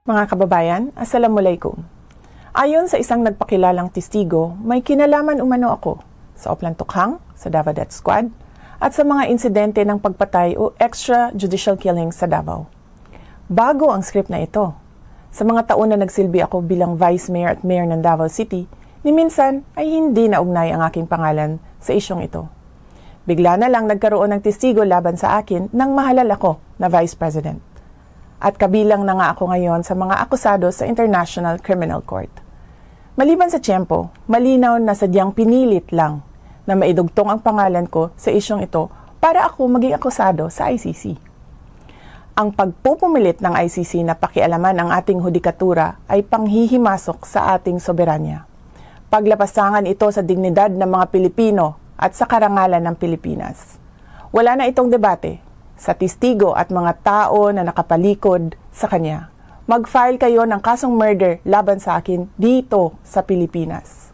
Mga kababayan, Assalamualaikum. Ayon sa isang nagpakilalang testigo, may kinalaman umano ako sa Oplan Tukhang, sa Davao Death Squad, at sa mga insidente ng pagpatay o extrajudicial killing sa Davao. Bago ang script na ito. Sa mga taon na nagsilbi ako bilang Vice Mayor at Mayor ng Davao City, ni minsan ay hindi naugnay ang aking pangalan sa isyong ito. Bigla na lang nagkaroon ng testigo laban sa akin nang mahalal ako na Vice President. At kabilang na nga ako ngayon sa mga akusado sa International Criminal Court. Maliban sa tiyempo, malinaw na sadyang pinilit lang na maidugtong ang pangalan ko sa isyong ito para ako maging akusado sa ICC. Ang pagpupumilit ng ICC na pakialaman ang ating hudikatura ay panghihimasok sa ating soberanya. Paglapasangan ito sa dignidad ng mga Pilipino at sa karangalan ng Pilipinas. Wala na itong debate. Sa testigo at mga tao na nakapalikod sa kanya. Mag-file kayo ng kasong murder laban sa akin dito sa Pilipinas.